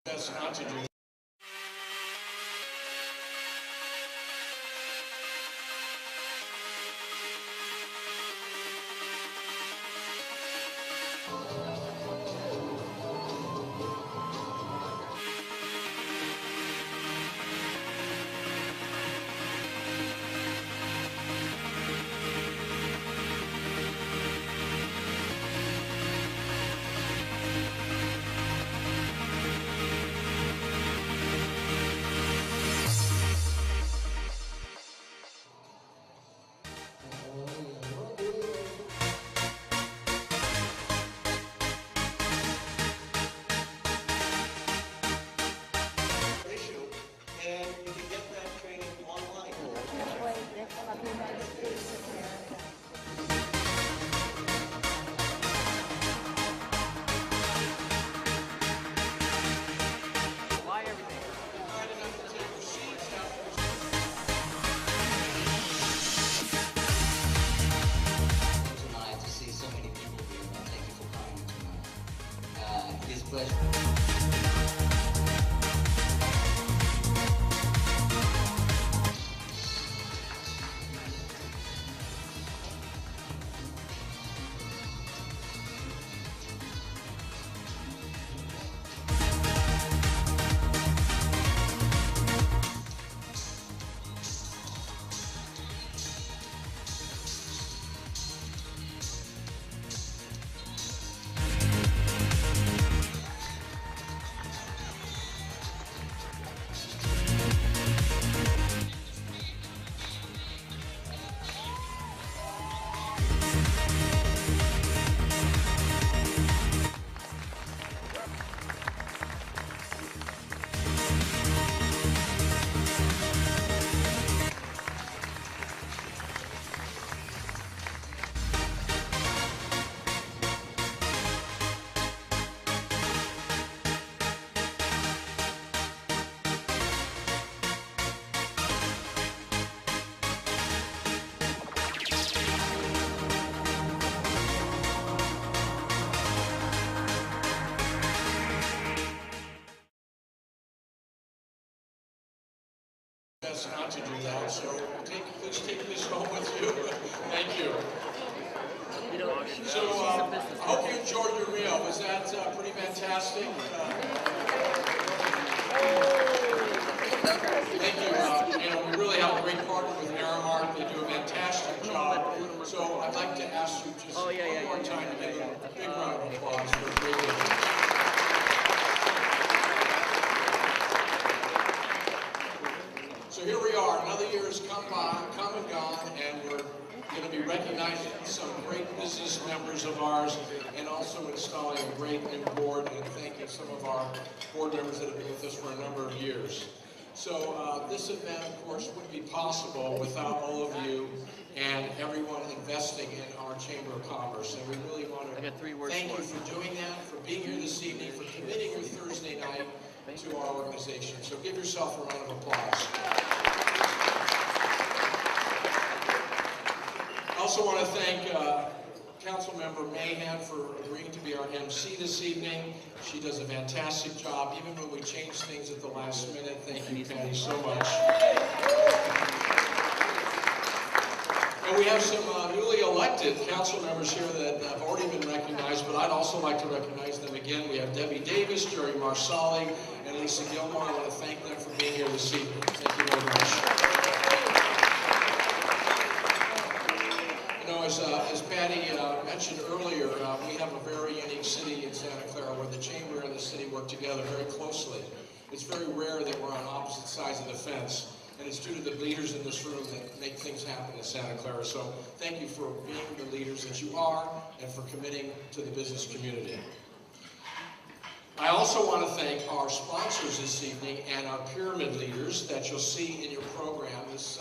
Best not to do. And you can get that training online. Why everything? Kind enough to take your seats after. Tonight to see so many people here. Thank you for coming tonight. It is a pleasure. Best not to do that, so please take this home with you. Thank you. You know, So I hope you enjoyed your meal. Was that pretty fantastic? Thank you. You know, we really have a great partner with Aramark. They do a fantastic job. So I'd like to ask you just one more time to give a big round of applause for a great day. So here we are, another year has come and gone, and we're going to be recognizing some great business members of ours and also installing a great new board and thanking some of our board members that have been with us for a number of years. So this event, of course, wouldn't be possible without all of you and everyone investing in our Chamber of Commerce. And we really want to thank you for doing that, for being here this evening, for committing your Thursday night to our organization. So give yourself a round of applause. I also want to thank Councilmember Mahan for agreeing to be our MC this evening. She does a fantastic job, even when we change things at the last minute. Thank you, Patty, so much. And we have some newly elected council members here that have already been recognized, but I'd also like to recognize them again. We have Debbie Davis, Jerry Marsali, and Lisa Gilmore. I want to thank them for being here this evening. Thank you very much. As Patty mentioned earlier, we have a very unique city in Santa Clara where the Chamber and the city work together very closely. It's very rare that we're on opposite sides of the fence, and it's due to the leaders in this room that make things happen in Santa Clara. So thank you for being the leaders that you are and for committing to the business community. I also want to thank our sponsors this evening and our pyramid leaders that you'll see in your program, this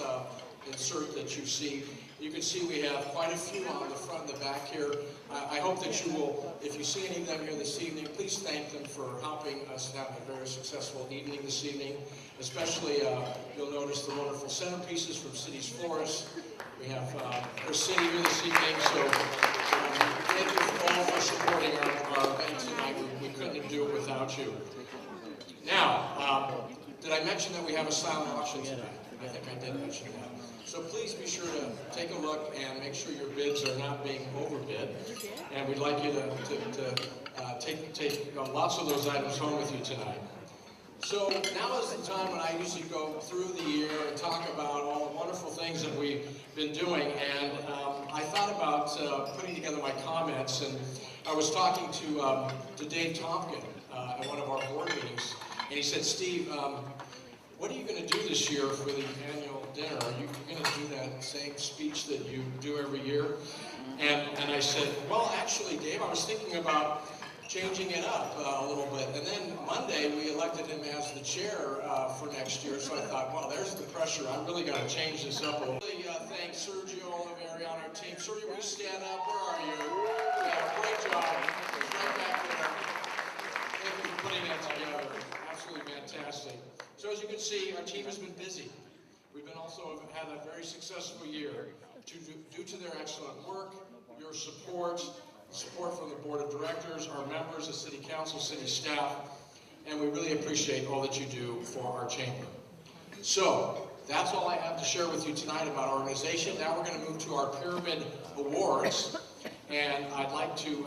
insert that you see. You can see we have quite a few on the front and the back here. I hope that you will, if you see any of them here this evening, please thank them for helping us have a very successful evening this evening. Especially, you'll notice the wonderful centerpieces from City's Florist. We have our city here this evening, so thank you all for supporting our event tonight. We couldn't do it without you. Now, did I mention that we have a silent auction tonight? I think I did mention that. So please be sure to take a look and make sure your bids are not being overbid. And we'd like you to take lots of those items home with you tonight. So now is the time when I usually go through the year and talk about all the wonderful things that we've been doing. And I thought about putting together my comments, and I was talking to Dave Tompkin at one of our board meetings, and he said, Steve, what are you going to do this year for the annual dinner? Are you going to do that same speech that you do every year? And I said, well, actually, Dave, I was thinking about changing it up a little bit. And then Monday, we elected him as the chair for next year. So I thought, well, there's the pressure. I really got to change this up a little. Really thank Sergio Oliveri on our team. Sergio, will you stand up? Where are you? Yeah, great job. He's right back there. Thank you for putting that together. Absolutely fantastic. So as you can see, our team has been busy. We've been also had a very successful year due to their excellent work, your support from the board of directors, our members, the city council, city staff, and we really appreciate all that you do for our chamber. So that's all I have to share with you tonight about our organization. Now we're going to move to our Pyramid Awards, and I'd like to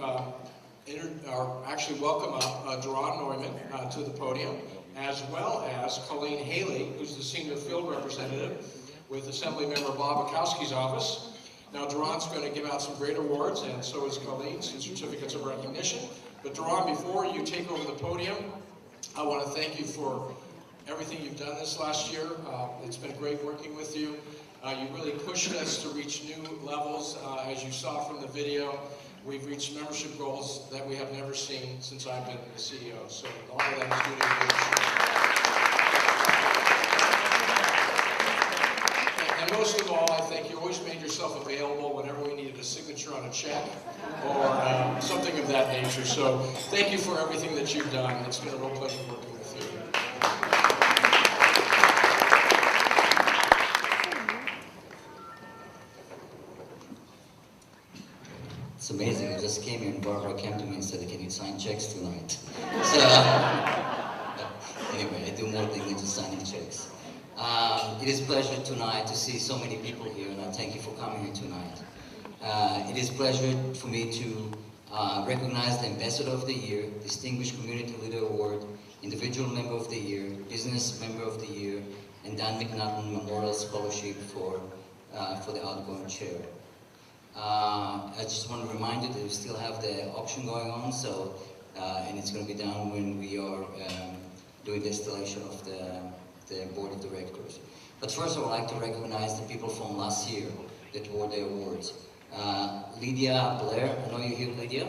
actually welcome up Duran Neumann to the podium, as well as Colleen Haley, who's the senior field representative with Assemblymember Bob Bukowski's office. Now, Duran's going to give out some great awards, and so is Colleen, some certificates of recognition. But Duran, before you take over the podium, I want to thank you for everything you've done this last year. It's been great working with you. You really pushed us to reach new levels, as you saw from the video. We've reached membership goals that we have never seen since I've been the CEO. So a lot of that is due to you. And most of all, I think you always made yourself available whenever we needed a signature on a check or something of that nature. So thank you for everything that you've done. It's been a real pleasure working with you. It's amazing. I just came in, Barbara came to me and said, can you sign checks tonight? So, anyway, I do more things than just signing checks. It is a pleasure tonight to see so many people here, and I thank you for coming here tonight. It is a pleasure for me to recognize the Ambassador of the Year, Distinguished Community Leader Award, Individual Member of the Year, Business Member of the Year, and Dan McNaughton Memorial Scholarship for the outgoing chair. I just want to remind you that we still have the auction going on, so and it's going to be done when we are doing the installation of the board of directors. But first, I would like to recognize the people from last year that won the awards. Lydia Blair, I know you're here, Lydia.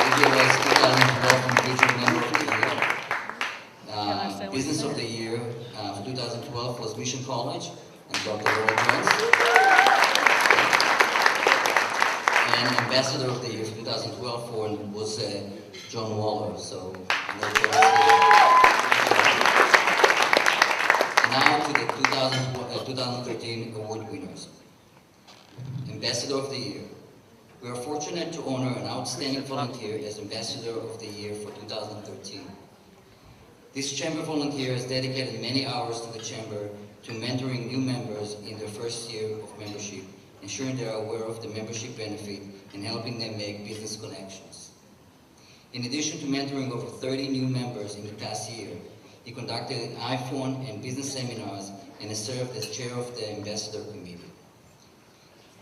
Lydia was 2012 Individual Member of the Year. Business of the Year for 2012 was Mission College and Dr. Laura Jones. And Ambassador of the Year for 2012 was John Waller. So now to the 2013 award winners. Ambassador of the Year. We are fortunate to honor an outstanding volunteer as Ambassador of the Year for 2013. This chamber volunteer has dedicated many hours to the chamber to mentoring new members in their first year of membership, ensuring they are aware of the membership benefit and helping them make business connections. In addition to mentoring over 30 new members in the past year, he conducted iPhone and business seminars and has served as chair of the Ambassador Committee.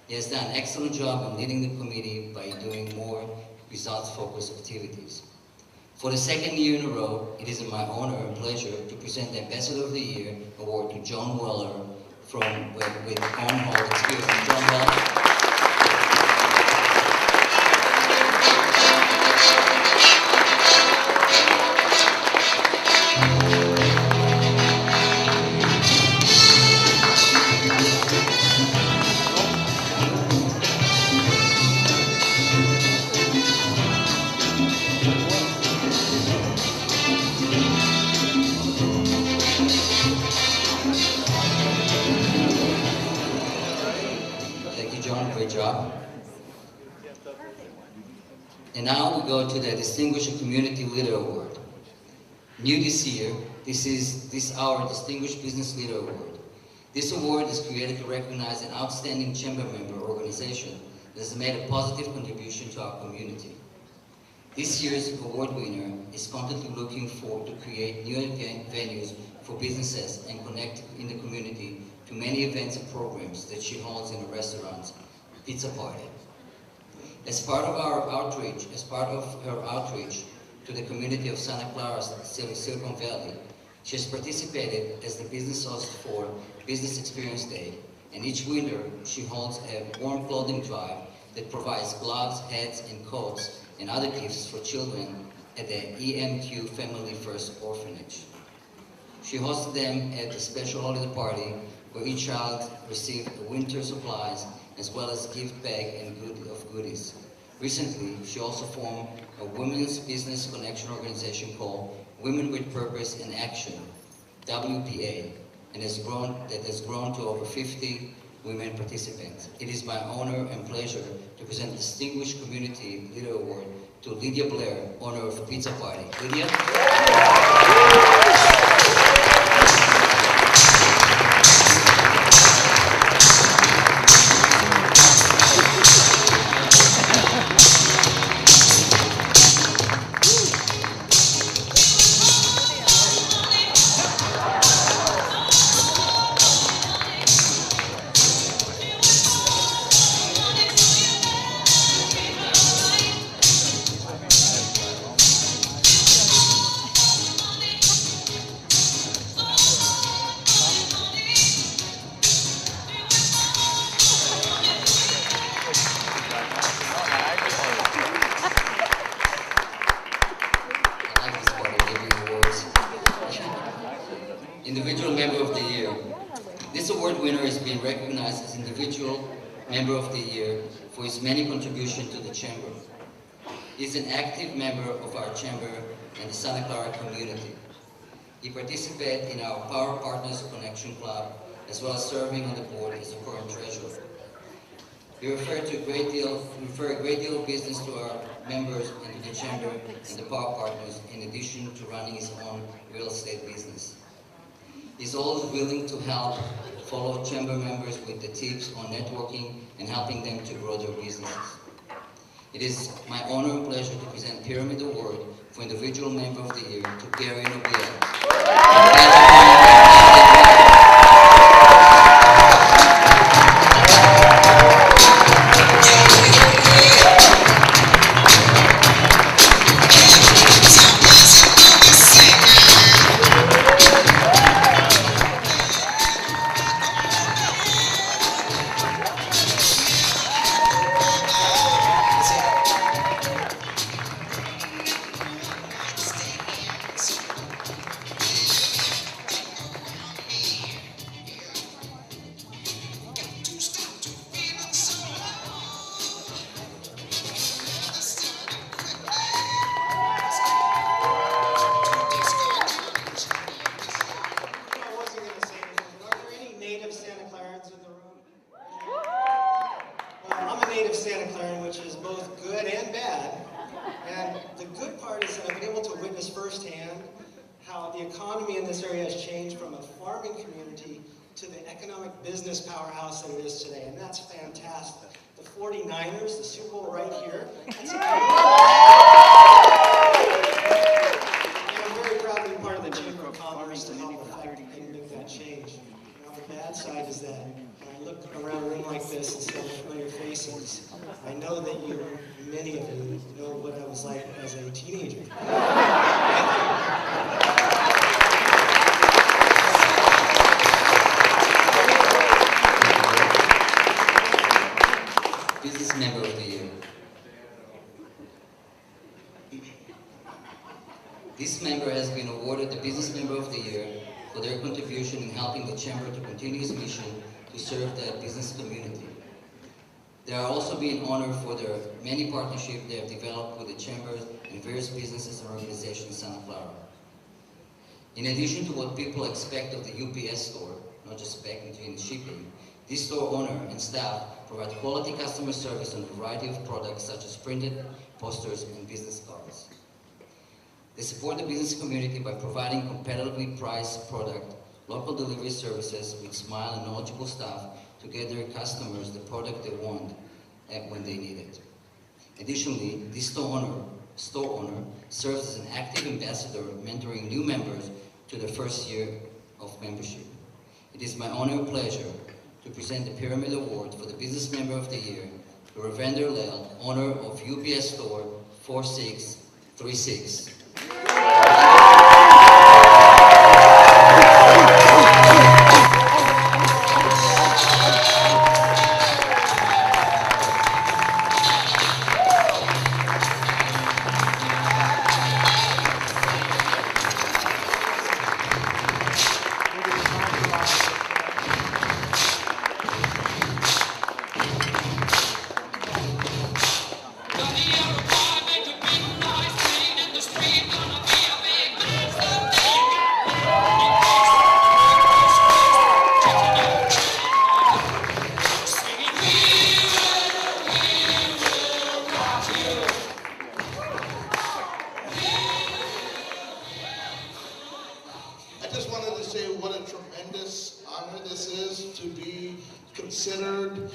He has done an excellent job in leading the committee by doing more results-focused activities. For the second year in a row, it is my honor and pleasure to present the Ambassador of the Year award to John Weller with Cornhole Experience. John Weller. John. And now we go to the Distinguished Community Leader Award. New this year, this is our Distinguished Business Leader Award. This award is created to recognize an outstanding chamber member organization that has made a positive contribution to our community. This year's award winner is constantly looking to create new venues for businesses and connect in the community to many events and programs that she holds in a restaurant, pizza party. As part of her outreach to the community of Santa Clara, Silicon Valley, she has participated as the business host for Business Experience Day, and each winter she holds a warm clothing drive that provides gloves, hats, and coats and other gifts for children at the EMQ Family First Orphanage. She hosted them at a special holiday party where each child received winter supplies as well as gift bag and goodies. Recently, she also formed a women's business connection organization called Women with Purpose and Action, WPA, and has grown to over 50 women participants. It is my honor and pleasure to present the Distinguished Community Leader Award to Lydia Blair, owner of Pizza Party. Lydia? Individual Member of the Year. This award winner is being recognized as Individual Member of the Year for his many contributions to the Chamber. He is an active member of our Chamber and the Santa Clara community. He participates in our Power Partners Connection Club, as well as serving on the board as a current treasurer. We refer a great deal of business to our members and to the Chamber and the Power Partners, in addition to running his own real estate business. He's always willing to help follow Chamber members with the tips on networking and helping them to grow their businesses. It is my honor and pleasure to present Pyramid Award for Individual Member of the Year to Gary Nobile. Santa Clara, which is both good and bad. And the good part is that I've been able to witness firsthand how the economy in this area has changed from a farming community to the economic business powerhouse that it is today, and that's fantastic. The 49ers, the Super Bowl right here. That's and I'm very proud to be part of the Chamber of Commerce to help affect and make that change. Now the bad side is that when I look around a room like this and see familiar faces, I know that many of you know what I was like as a teenager. Business Member of the Year. This member has been awarded the Business Member of the Year for their contribution in helping the Chamber to continue its mission to serve the business community. They are also being honored for their many partnerships they have developed with the Chambers and various businesses and organizations in Santa Clara. In addition to what people expect of the UPS store, not just packaging and shipping, This store owner and staff provide quality customer service on a variety of products such as printed posters and business cards. They support the business community by providing competitively priced product, local delivery services with smile and knowledgeable staff to get their customers the product they want and when they need it. Additionally, this store owner serves as an active ambassador, mentoring new members to their first year of membership. It is my honor and pleasure to present the Pyramid Award for the Business Member of the Year to Ravender Lel, owner of UPS Store 4636. I just wanted to say what a tremendous honor this is to be considered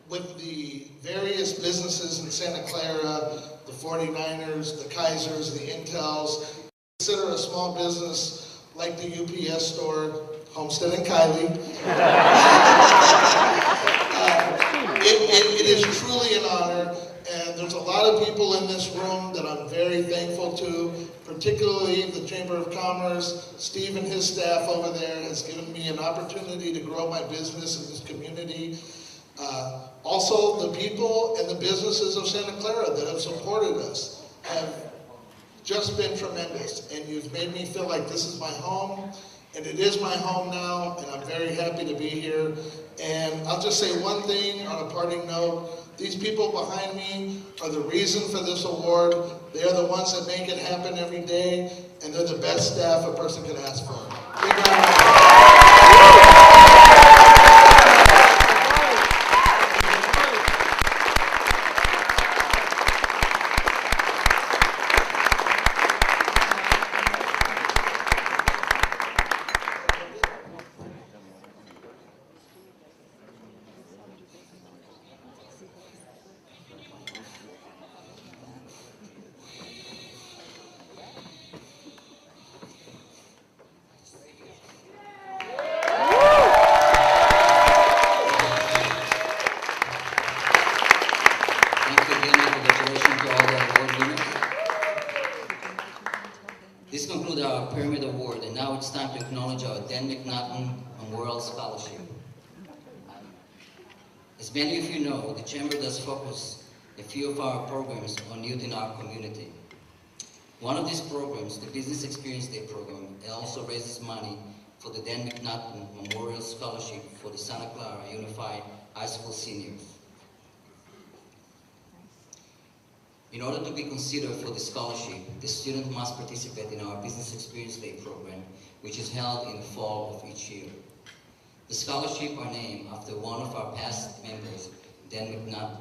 with the various businesses in Santa Clara, the 49ers, the Kaisers, the Intels. Consider a small business like the UPS store, Homestead and Kylie. It is truly an honor, and there's a lot of people in this room that I'm very thankful to, particularly the Chamber of Commerce. Steve and his staff over there has given me an opportunity to grow my business in this community. Also, the people and the businesses of Santa Clara that have supported us have just been tremendous, and you've made me feel like this is my home, and it is my home now, and I'm very happy to be here. And I'll just say one thing on a parting note. These people behind me are the reason for this award. They are the ones that make it happen every day, and they're the best staff a person could ask for. Big round of applause. This concludes our Pyramid Award, and now it's time to acknowledge our Dan McNaughton Memorial Scholarship. As many of you know, the Chamber does focus a few of our programs on youth in our community. One of these programs, the Business Experience Day program, it also raises money for the Dan McNaughton Memorial Scholarship for the Santa Clara Unified High School seniors. In order to be considered for the scholarship, the student must participate in our Business Experience Day program, which is held in the fall of each year. The scholarship are named after one of our past members, Dan McNaughton.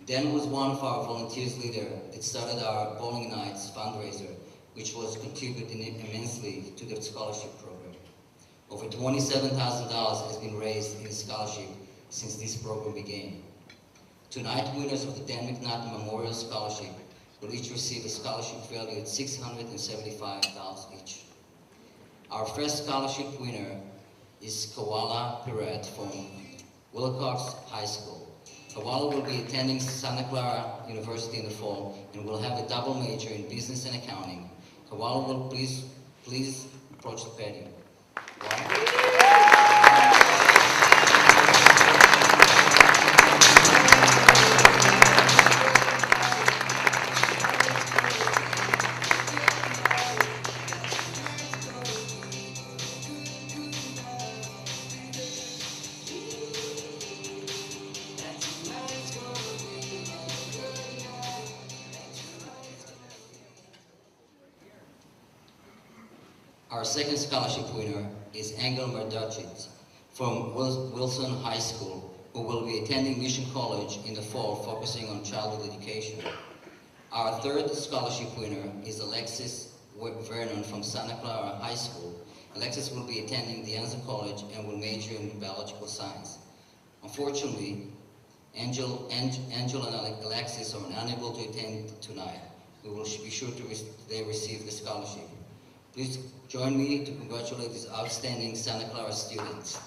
Dan was one of our volunteers leader that started our Bowling Nights fundraiser, which was contributing immensely to the scholarship program. Over $27,000 has been raised in the scholarship since this program began. Tonight, winners of the Dan McNaughton Memorial Scholarship will each receive a scholarship valued at $675 each. Our first scholarship winner is Kawala Piret from Wilcox High School. Kawala will be attending Santa Clara University in the fall and will have a double major in business and accounting. Kawala will please approach the podium. Our second scholarship winner is Angel Mardachit from Wilson High School, who will be attending Mission College in the fall, focusing on childhood education. Our third scholarship winner is Alexis Vernon from Santa Clara High School. Alexis will be attending De Anza College and will major in biological science. Unfortunately, Angel and Alexis are unable to attend tonight. We will be sure they receive the scholarship. Please join me to congratulate these outstanding Santa Clara students.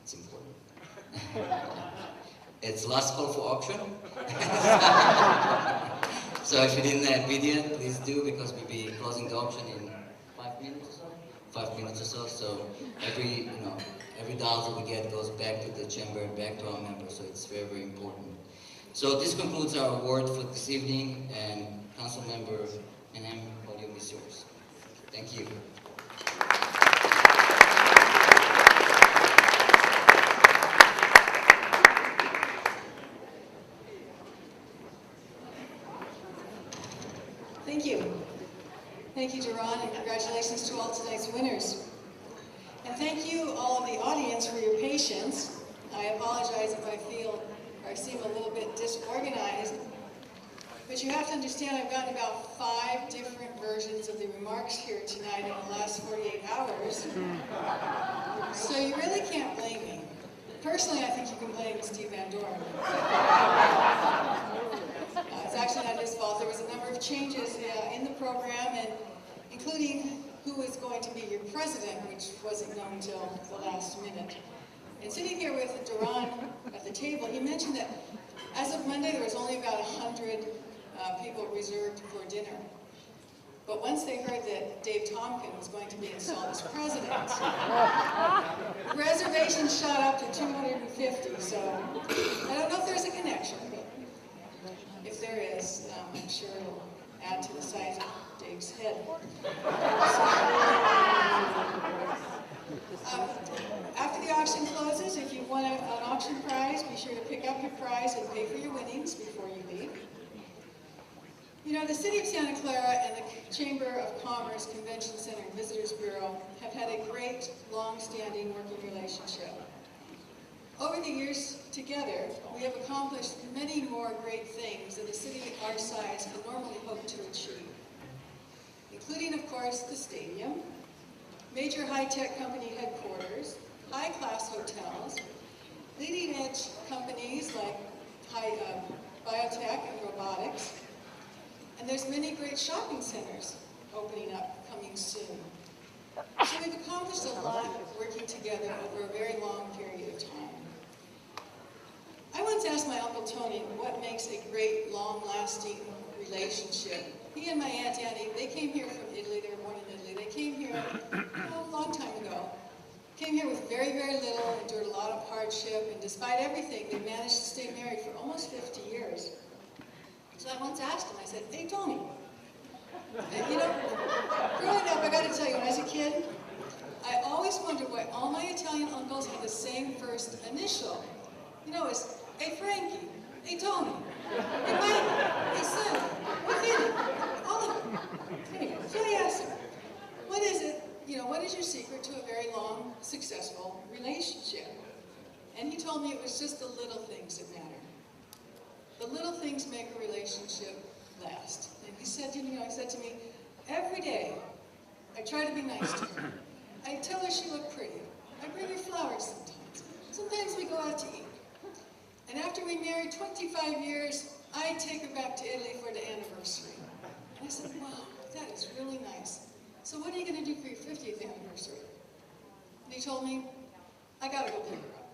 It's important. It's last call for auction. So if you didn't bid yet, please do, because we'll be closing the auction in 5 minutes or so. 5 minutes or so. So every dollar that we get goes back to the chamber and back to our members. So it's very, very important. So this concludes our award for this evening, and Council Member Menem, podium is yours. Thank you. Thank you. Thank you, Duran, and congratulations to all tonight's winners. And thank you, all of the audience, for your patience. I apologize if I feel or I seem a little bit disorganized, but you have to understand I've gotten about 5 different versions of the remarks here tonight in the last 48 hours. So you really can't blame me. Personally, I think you can blame Steve Van Doren. It's actually not his fault. There was a number of changes in the program, and including who was going to be your president, which wasn't known until the last minute. And sitting here with Duran at the table, he mentioned that as of Monday, there was only about 100 people reserved for dinner. But once they heard that Dave Tompkin was going to be installed as president, reservations shot up to 250. So I don't know if there's a connection, but if there is, I'm sure it'll add to the size of Dave's head. After the auction closes, if you want an auction prize, be sure to pick up your prize and pay for your winnings before you leave. You know, the City of Santa Clara and the Chamber of Commerce Convention Center and Visitors Bureau have had a great, long-standing working relationship. Over the years together, we have accomplished many more great things than a city our size can normally hope to achieve, including, of course, the stadium, major high-tech company headquarters, high-class hotels, leading-edge companies like biotech and robotics, and there's many great shopping centers opening up coming soon. So we've accomplished a lot working together over a very long period of time. I once asked my Uncle Tony what makes a great, long-lasting relationship. He and my Aunt Annie, they came here from Italy. They were born in Italy. They came here a long time ago. Came here with very, very little, endured a lot of hardship, and despite everything, they managed to stay married for almost 50 years. So I once asked him, I said, "Hey, Tony, and, you know, growing up, I got to tell you, when I was a kid, I always wondered why all my Italian uncles had the same first initial. You know, it's, hey, Frankie, hey, Tony, hey, Mike, hey, Sonny, hey, Vinny, all of them." Anyway, so I asked him, what is it, you know, what is your secret to a very long, successful relationship? And he told me it was just the little things that matter. The little things make a relationship last. And he said, you know, he said to me, every day, I try to be nice to her. I tell her she looked pretty. I bring her flowers sometimes. Sometimes we go out to eat. And after we married 25 years, I take her back to Italy for the anniversary. And I said, wow, that is really nice. So what are you going to do for your 50th anniversary? And he told me, I got to go pick her up.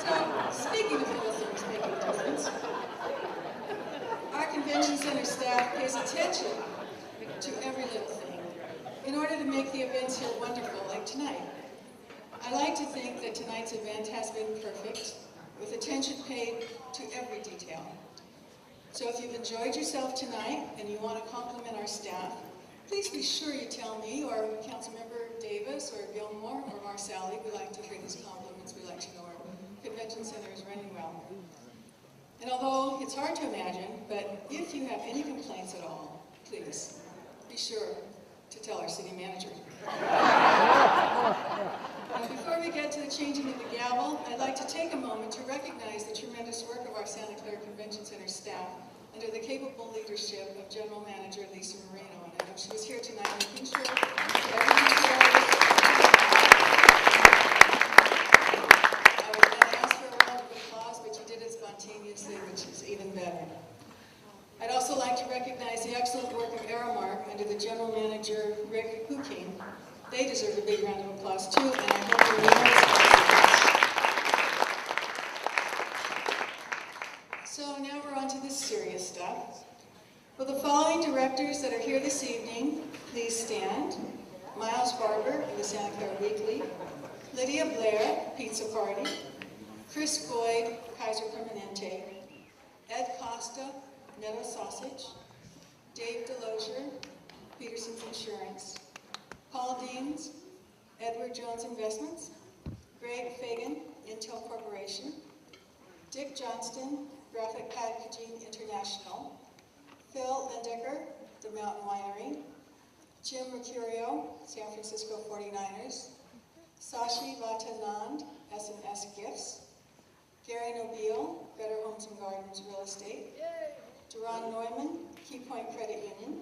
So, speaking of little things making a difference, our convention center staff pays attention to every little thing in order to make the events here wonderful, like tonight. I like to think that tonight's event has been perfect, with attention paid to every detail. So if you've enjoyed yourself tonight and you want to compliment our staff, please be sure you tell me, or Councilmember Davis, or Gilmore, or Marsali. We like to hear these compliments. We like to know our convention center is running well. And although it's hard to imagine, but if you have any complaints at all, please be sure to tell our city manager. And before we get to the changing of the gavel, I'd like to take a moment to recognize the tremendous work of our Santa Clara Convention Center staff under the capable leadership of General Manager Lisa Moreno. And I know she was here tonight making sure everything's there. I was going to ask for a round of applause, but you did it spontaneously, which is even better. I'd also like to recognize the excellent work of Aramark under the General Manager Rick Hooking. They deserve a big round of applause too, and I hope you know. So now we're on to the serious stuff. Will the following directors that are here this evening please stand? Miles Barber of the Santa Clara Weekly, Lydia Blair, Pizza Party, Chris Boyd, Kaiser Permanente, Ed Costa, Netto Sausage, Dave Delosier, Peterson's Insurance, Paul Deans, Edward Jones Investments, Greg Fagan, Intel Corporation, Dick Johnston, Graphic Packaging International, Phil Lindecker, The Mountain Winery, Jim Mercurio, San Francisco 49ers, Sashi Vatanand, S&S Gifts, Gary Nobile, Better Homes and Gardens Real Estate, Duran Neumann, Key Point Credit Union,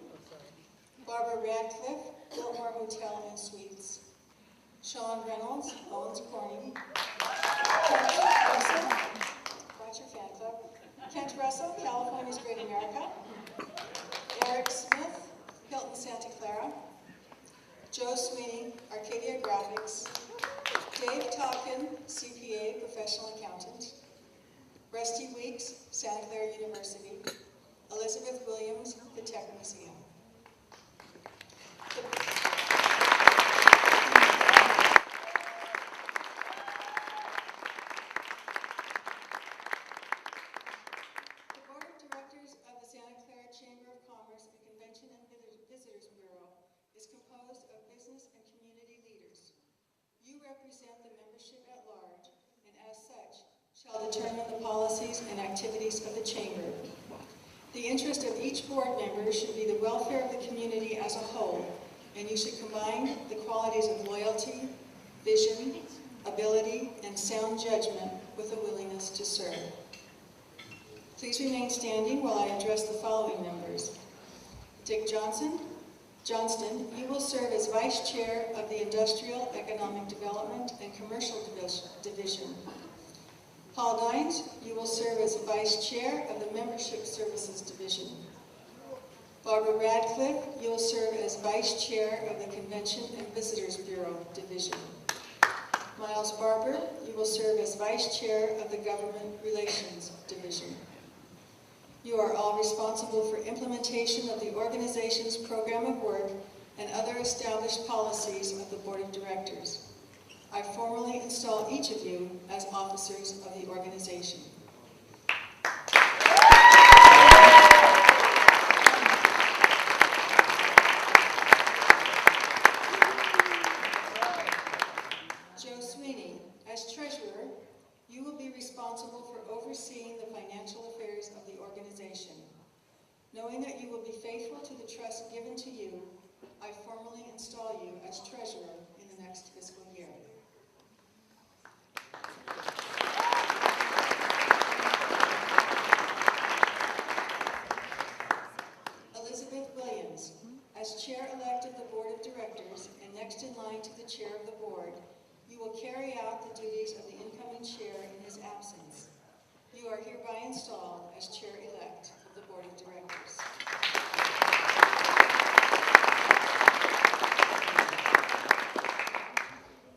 Barbara Radcliffe, Biltmore Hotel and Suites, Sean Reynolds, Owens Corning, Kent Russell, watch your fan club, Kent Russell, California's Great America, Eric Smith, Hilton Santa Clara, Joe Sweeney, Arcadia Graphics, Dave Topkin, CPA, Professional Accountant, Rusty Weeks, Santa Clara University, Elizabeth Williams, the Tech Museum. The Board of Directors of the Santa Clara Chamber of Commerce and Convention and Visitors Bureau is composed of business and community leaders. You represent the membership at large, and as such, shall determine the policies and activities of the Chamber. The interest of each board member should be the welfare of the community as a whole, and you should combine the qualities of loyalty, vision, ability, and sound judgment with a willingness to serve. Please remain standing while I address the following members. Dick Johnston, you will serve as Vice Chair of the Industrial, Economic Development, and Commercial Division. Paul Dines, you will serve as Vice Chair of the Membership Services Division. Barbara Radcliffe, you will serve as Vice Chair of the Convention and Visitors Bureau Division. Miles Barber, you will serve as Vice Chair of the Government Relations Division. You are all responsible for implementation of the organization's program of work and other established policies of the Board of Directors. I formally install each of you as officers of the organization. Joe Sweeney, as treasurer, you will be responsible for overseeing the financial affairs of the organization. Knowing that you will be faithful to the trust given to you, I formally install you as treasurer in the next fiscal year. Elizabeth Williams, as chair-elect of the Board of Directors and next in line to the chair of the board, you will carry out the duties of the incoming chair in his absence. You are hereby installed as chair-elect of the Board of Directors.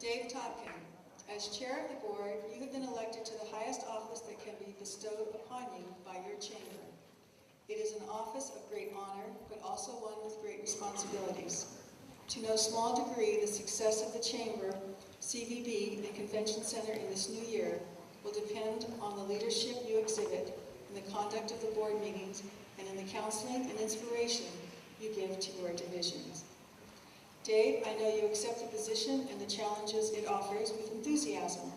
Dave Topkin, as chair of the board, you have been elected to the highest office that can be bestowed upon you by your chamber. It is an office of great honor, but also one with great responsibilities. To no small degree, the success of the chamber, CVB, and Convention Center in this new year will depend on the leadership you exhibit in the conduct of the board meetings and in the counseling and inspiration you give to your divisions. Dave, I know you accept the position and the challenges it offers with enthusiasm.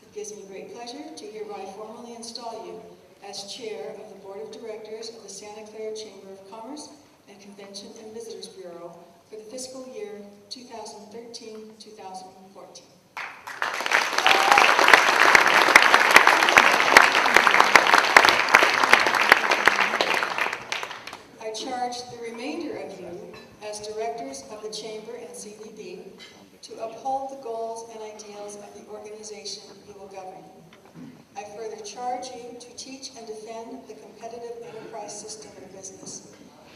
It gives me great pleasure to hereby formally install you as Chair of the Board of Directors of the Santa Clara Chamber of Commerce and Convention and Visitors Bureau for the fiscal year 2013-2014. I charge the remainder of you as directors of the Chamber and CVB to uphold the goals and ideals of the organization you will govern. I further charge you to teach and defend the competitive enterprise system of business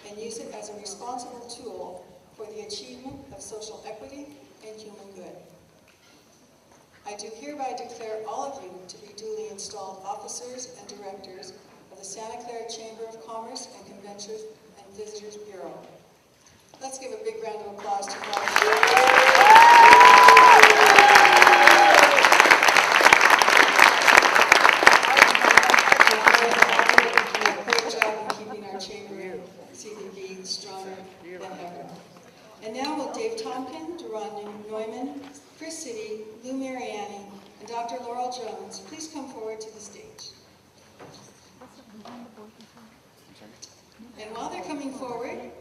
and use it as a responsible tool for the achievement of social equity and human good. I do hereby declare all of you to be duly installed officers and directors of the Santa Clara Chamber of Commerce and Convention and Visitors Bureau. Let's give a big round of applause to all of you. Great job in keeping our chamber and CVB stronger than ever. And now will Dave Tompkin, Duran Neumann, Chris City, Lou Mariani, and Dr. Laurel Jones please come forward to the stage. And while they're coming forward,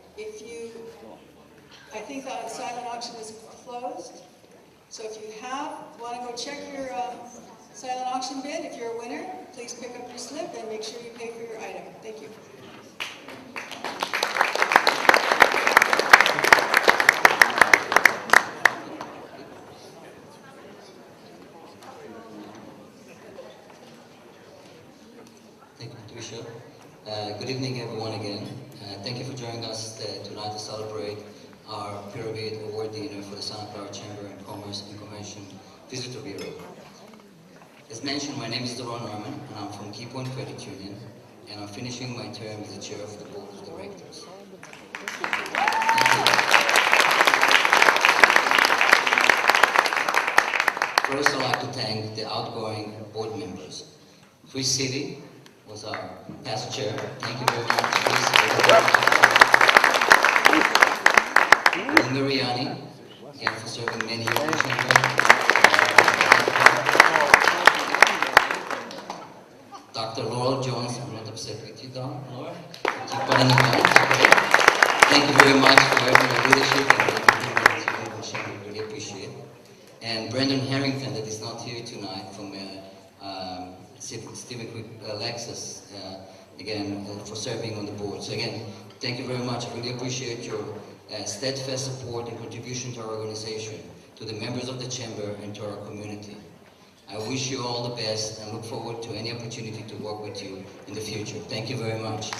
I think the silent auction is closed. So if you want to go check your silent auction bid, if you're a winner, please pick up your slip and make sure you pay for your item. Thank you. Thank you, Patricia. Good evening, everyone, again. Thank you for joining us tonight to celebrate our Pyramid Award dinner for the Santa Clara Chamber and Commerce and Convention Visitor Bureau. As mentioned, my name is Duran Neumann, and I'm from Key Point Credit Union, and I'm finishing my term as the chair of the Board of Directors. First, I'd like to thank the outgoing board members. Chris City was our past chair. Thank you very much, Chris. Lou Mariani, again, for serving many years in the chamber. Dr. Laurel Jones, I'm not upset with you, Laura. Keep on in the back. Thank you very much for your leadership and the chamber. We really appreciate it. And Brendan Harrington, that is not here tonight, from Stephen Lexus, again, for serving on the board. So again, thank you very much. I really appreciate your steadfast support and contribution to our organization, to the members of the chamber, and to our community. I wish you all the best and look forward to any opportunity to work with you in the future. Thank you very much.